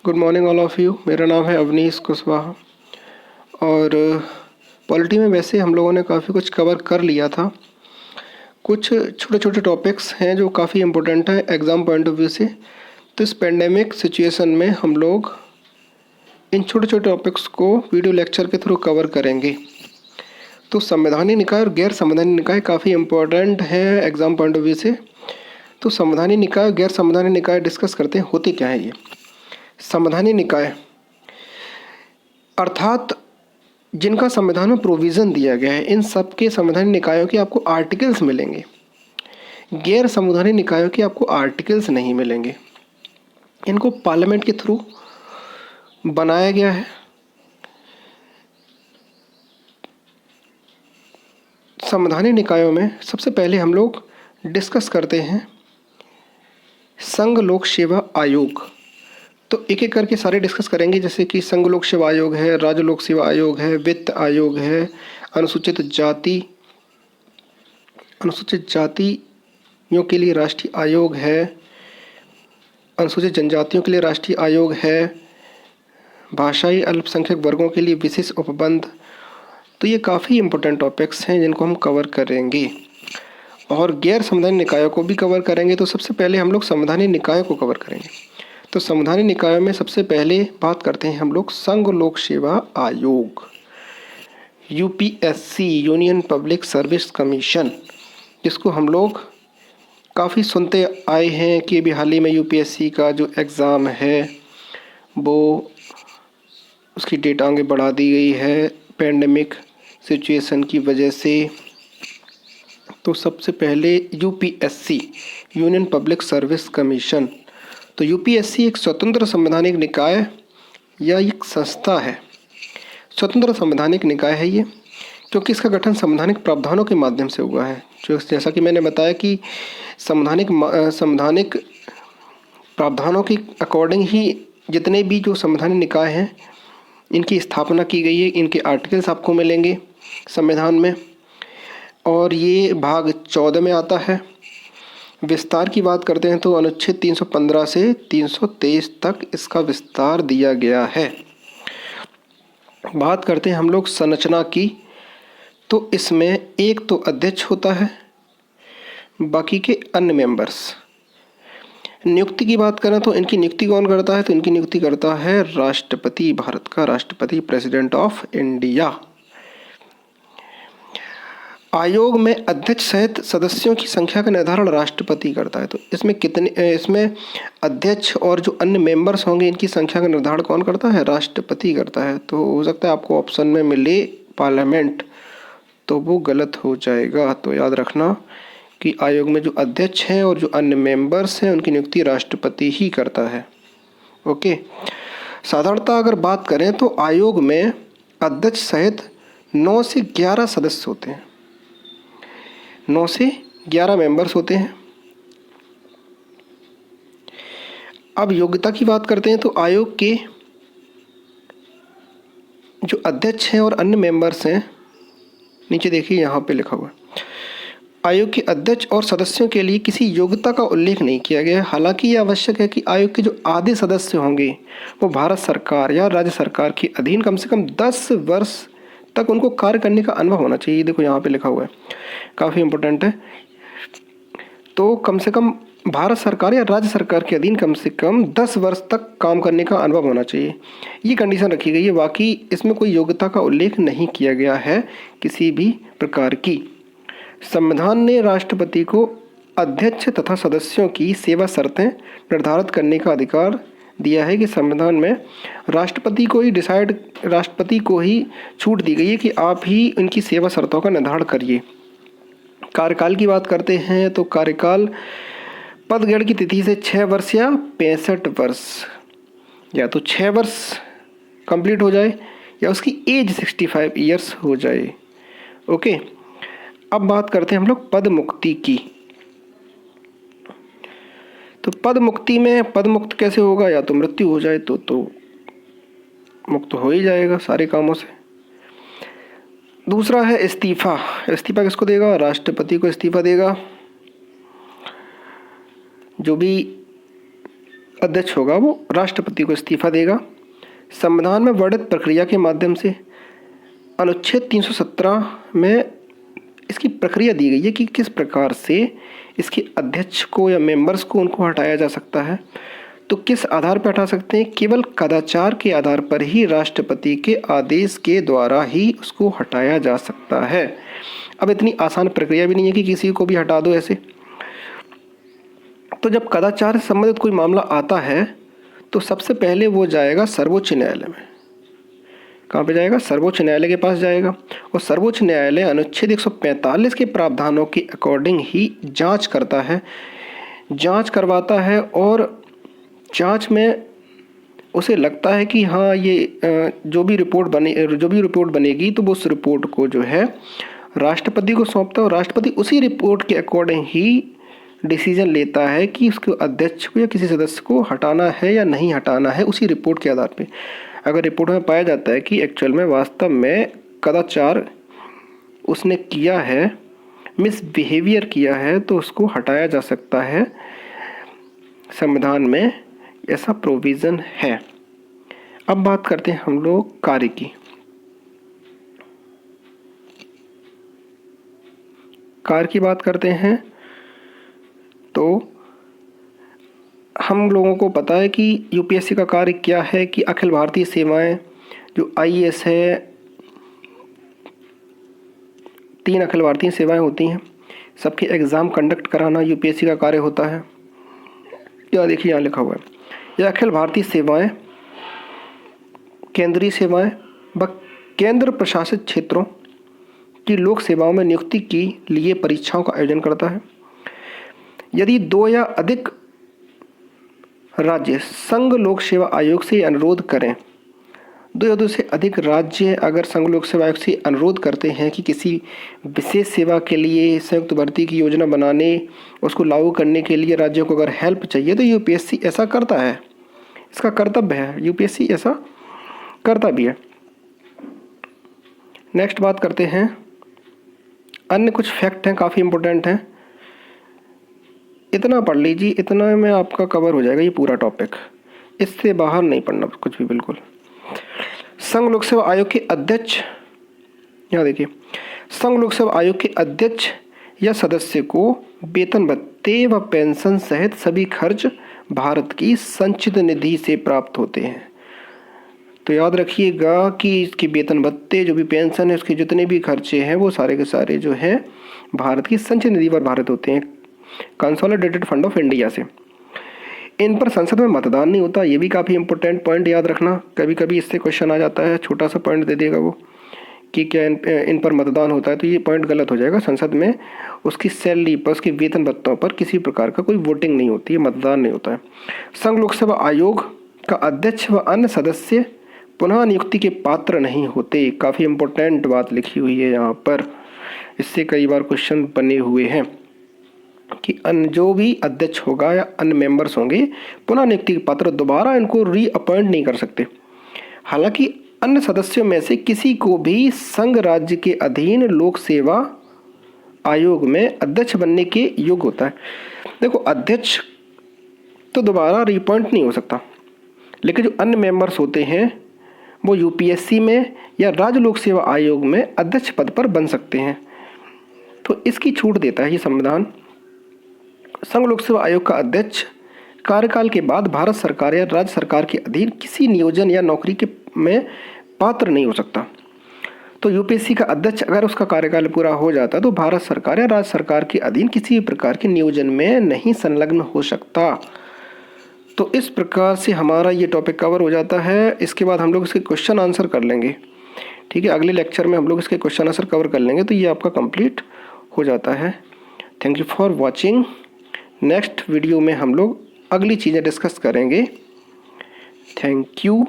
Good morning all of you. मेरा नाम है अवनीश कुशवाहा और पॉलिटी में वैसे हम लोगों ने काफ़ी कुछ कवर कर लिया था। कुछ छोटे छोटे टॉपिक्स हैं जो काफ़ी इम्पोर्टेंट हैं एग्ज़ाम पॉइंट ऑफ व्यू से। तो इस पेंडेमिक सिचुएशन में हम लोग इन छोटे छोटे टॉपिक्स को वीडियो लेक्चर के थ्रू कवर करेंगे। तो संवैधानिक निकाय और गैर संवैधानिक निकाय काफ़ी इम्पोर्टेंट हैं एग्ज़ाम पॉइंट ऑफ व्यू से। तो संवैधानिक निकाय और गैर संवैधानिक निकाय डिस्कस करते हैं, होते क्या है ये। संवैधानिक निकाय अर्थात जिनका संविधान में प्रोविज़न दिया गया है, इन सब के संवैधानिक निकायों के आपको आर्टिकल्स मिलेंगे। गैर संवैधानिक निकायों के आपको आर्टिकल्स नहीं मिलेंगे। इनको पार्लियामेंट के थ्रू बनाया गया है। संवैधानिक निकायों में सबसे पहले हम लोग डिस्कस करते हैं संघ लोक सेवा आयोग। तो एक एक करके सारे डिस्कस करेंगे, जैसे कि संघ लोक सेवा आयोग है, राज्य लोक सेवा आयोग है, वित्त आयोग है, अनुसूचित जातियों के लिए राष्ट्रीय आयोग है, अनुसूचित जनजातियों के लिए राष्ट्रीय आयोग है, भाषाई अल्पसंख्यक वर्गों के लिए विशेष उपबंध। तो ये काफ़ी इम्पोर्टेंट टॉपिक्स हैं जिनको हम कवर करेंगे और गैर संवैधानिक निकायों को भी कवर करेंगे। तो सबसे पहले हम लोग संवैधानिक निकायों को कवर करेंगे। तो संवैधानिक निकायों में सबसे पहले बात करते हैं हम लोग संघ लोक सेवा आयोग, UPSC, union public service commission, जिसको हम लोग काफ़ी सुनते आए हैं कि अभी हाल ही में यूपीएससी का जो एग्ज़ाम है वो उसकी डेट आगे बढ़ा दी गई है पेंडेमिक सिचुएशन की वजह से। तो सबसे पहले UPSC, union public service commission. तो यूपीएससी एक स्वतंत्र संवैधानिक निकाय या एक संस्था है, स्वतंत्र संवैधानिक निकाय है ये, क्योंकि इसका गठन संवैधानिक प्रावधानों के माध्यम से हुआ है। जो जैसा कि मैंने बताया कि संवैधानिक प्रावधानों के अकॉर्डिंग ही जितने भी जो संवैधानिक निकाय हैं इनकी स्थापना की गई है। इनके आर्टिकल्स आपको मिलेंगे संविधान में और ये भाग 14 में आता है। विस्तार की बात करते हैं तो अनुच्छेद 315 से 323 तक इसका विस्तार दिया गया है। बात करते हैं हम लोग संरचना की, तो इसमें एक तो अध्यक्ष होता है, बाकी के अन्य मेंबर्स। नियुक्ति की बात करें तो इनकी नियुक्ति कौन करता है, तो इनकी नियुक्ति करता है राष्ट्रपति, भारत का राष्ट्रपति, प्रेसिडेंट ऑफ इंडिया। आयोग में अध्यक्ष सहित सदस्यों की संख्या का निर्धारण राष्ट्रपति करता है। तो इसमें अध्यक्ष और जो अन्य मेंबर्स होंगे इनकी संख्या का निर्धारण कौन करता है, राष्ट्रपति करता है। तो हो सकता है आपको ऑप्शन में मिले पार्लियामेंट, तो वो गलत हो जाएगा। तो याद रखना कि आयोग में जो अध्यक्ष हैं और जो अन्य मेंबर्स हैं उनकी नियुक्ति राष्ट्रपति ही करता है। ओके, साधारणतः अगर बात करें तो आयोग में अध्यक्ष सहित 9 से 11 सदस्य होते हैं, 9 से 11 मेंबर्स होते हैं। अब योग्यता की बात करते हैं तो आयोग के जो अध्यक्ष हैं और अन्य मेंबर्स हैं, नीचे देखिए यहाँ पे लिखा हुआ है, आयोग के अध्यक्ष और सदस्यों के लिए किसी योग्यता का उल्लेख नहीं किया गया है। हालांकि ये आवश्यक है कि आयोग के जो आधे सदस्य होंगे वो भारत सरकार या राज्य सरकार के अधीन कम से कम 10 वर्ष तक उनको कार्य करने का अनुभव होना चाहिए। देखो यहाँ पे लिखा हुआ है, काफ़ी इम्पोर्टेंट है। तो कम से कम भारत सरकार या राज्य सरकार के अधीन कम से कम 10 वर्ष तक काम करने का अनुभव होना चाहिए, ये कंडीशन रखी गई है। बाकी इसमें कोई योग्यता का उल्लेख नहीं किया गया है किसी भी प्रकार की। संविधान ने राष्ट्रपति को अध्यक्ष तथा सदस्यों की सेवा शर्तें निर्धारित करने का अधिकार दिया है कि संविधान में राष्ट्रपति को ही छूट दी गई है कि आप ही इनकी सेवा शर्तों का निर्धारण करिए। कार्यकाल की बात करते हैं तो कार्यकाल पद ग्रहण की तिथि से 6 वर्ष या 65 वर्ष, या तो 6 वर्ष कंप्लीट हो जाए या उसकी एज 65 ईयर्स हो जाए। ओके, अब बात करते हैं हम लोग पद मुक्ति की। तो पद मुक्ति में पद मुक्त कैसे होगा, या तो मृत्यु हो जाए तो मुक्त हो ही जाएगा सारे कामों से। दूसरा है इस्तीफा। इस्तीफा किसको देगा, राष्ट्रपति को इस्तीफा देगा। जो भी अध्यक्ष होगा वो राष्ट्रपति को इस्तीफा देगा। संविधान में वर्णित प्रक्रिया के माध्यम से अनुच्छेद 317 में इसकी प्रक्रिया दी गई है कि किस प्रकार से इसके अध्यक्ष को या मेंबर्स को उनको हटाया जा सकता है। तो किस आधार पर हटा सकते हैं? केवल कदाचार के आधार पर ही राष्ट्रपति के आदेश के द्वारा ही उसको हटाया जा सकता है। अब इतनी आसान प्रक्रिया भी नहीं है कि किसी को भी हटा दो ऐसे। तो जब कदाचार से संबंधित कोई मामला आता है तो सबसे पहले वो जाएगा सर्वोच्च न्यायालय में। कहाँ पे जाएगा? सर्वोच्च न्यायालय के पास जाएगा और सर्वोच्च न्यायालय अनुच्छेद 145 के प्रावधानों के अकॉर्डिंग ही जांच करता है, जांच करवाता है और जांच में उसे लगता है कि हाँ ये जो भी रिपोर्ट बनेगी तो वो उस रिपोर्ट को जो है राष्ट्रपति को सौंपता है और राष्ट्रपति उसी रिपोर्ट के अकॉर्डिंग ही डिसीजन लेता है कि उसके अध्यक्ष को या किसी सदस्य को हटाना है या नहीं हटाना है। उसी रिपोर्ट के आधार पे अगर रिपोर्ट में पाया जाता है कि एक्चुअल में वास्तव में कदाचार उसने किया है, मिसबिहेवियर किया है, तो उसको हटाया जा सकता है। संविधान में ऐसा प्रोविज़न है। अब बात करते हैं हम लोग कार्य की। कार्य की बात करते हैं तो हम लोगों को पता है कि यूपीएससी का कार्य क्या है कि अखिल भारतीय सेवाएं जो आईएएस है, 3 अखिल भारतीय सेवाएं होती हैं, सबके एग्ज़ाम कंडक्ट कराना यूपीएससी का कार्य होता है। या देखिए यहाँ लिखा हुआ है, यह अखिल भारतीय सेवाएं केंद्रीय सेवाएं व केंद्र प्रशासित क्षेत्रों की लोक सेवाओं में नियुक्ति के लिए परीक्षाओं का आयोजन करता है। यदि 2 या अधिक राज्य संघ लोक सेवा आयोग से अनुरोध करें, 2 या 2 से अधिक राज्य अगर संघ लोक सेवा आयोग से अनुरोध करते हैं कि किसी विशेष सेवा के लिए संयुक्त भर्ती की योजना बनाने, उसको लागू करने के लिए राज्यों को अगर हेल्प चाहिए, तो यूपीएससी ऐसा करता है, इसका कर्तव्य है, यूपीएससी ऐसा करता भी है। नेक्स्ट बात करते हैं, अन्य कुछ फैक्ट हैं, काफ़ी इम्पोर्टेंट हैं। इतना पढ़ लीजिए, इतना में आपका कवर हो जाएगा ये पूरा टॉपिक, इससे बाहर नहीं पढ़ना कुछ भी बिल्कुल। संघ लोक सेवा आयोग के अध्यक्ष, यहाँ देखिए, संघ लोक सेवा आयोग के अध्यक्ष या सदस्य को वेतन भत्ते व पेंशन सहित सभी खर्च भारत की संचित निधि से प्राप्त होते हैं। तो याद रखिएगा कि इसके वेतन भत्ते, जो भी पेंशन है, उसके जितने भी खर्चे हैं वो सारे के सारे जो हैं भारत की संचित निधि पर भारत होते हैं, कंसोलिडेटेड फंड ऑफ इंडिया से। इन पर संसद में मतदान नहीं होता, ये भी काफ़ी इंपॉर्टेंट पॉइंट याद रखना। कभी कभी इससे क्वेश्चन आ जाता है, छोटा सा पॉइंट दे देगा वो कि क्या इन पर मतदान होता है, तो ये पॉइंट गलत हो जाएगा। संसद में उसकी सैलरी पर, उसके वेतन भत्तों पर किसी प्रकार का कोई वोटिंग नहीं होती है, मतदान नहीं होता है। संघ लोक सेवा आयोग का अध्यक्ष व अन्य सदस्य पुनः नियुक्ति के पात्र नहीं होते। काफ़ी इंपॉर्टेंट बात लिखी हुई है यहाँ पर, इससे कई बार क्वेश्चन बने हुए हैं कि अन्य जो भी अध्यक्ष होगा या अन्य मेंबर्स होंगे पुनः नियुक्ति के पात्र, दोबारा इनको रीअपॉइंट नहीं कर सकते। हालांकि अन्य सदस्यों में से किसी को भी संघ राज्य के अधीन लोक सेवा आयोग में अध्यक्ष बनने के योग्य होता है। देखो, अध्यक्ष तो दोबारा रीअपॉइंट नहीं हो सकता, लेकिन जो अन्य मेंबर्स होते हैं वो यूपीएससी में या राज्य लोक सेवा आयोग में अध्यक्ष पद पर बन सकते हैं। तो इसकी छूट देता है ये संविधान। संघ लोक सेवा आयोग का अध्यक्ष कार्यकाल के बाद भारत सरकार या राज्य सरकार के अधीन किसी नियोजन या नौकरी के में पात्र नहीं हो सकता। तो यूपीएससी का अध्यक्ष अगर उसका कार्यकाल पूरा हो जाता तो भारत सरकार या राज्य सरकार के अधीन किसी भी प्रकार के नियोजन में नहीं संलग्न हो सकता। तो इस प्रकार से हमारा ये टॉपिक कवर हो जाता है। इसके बाद हम लोग इसके क्वेश्चन आंसर कर लेंगे, ठीक है। अगले लेक्चर में हम लोग इसके क्वेश्चन आंसर कवर कर लेंगे, तो ये आपका कंप्लीट हो जाता है। Thank you for watching. Next video में हम लोग अगली चीज़ें डिस्कस करेंगे। Thank you.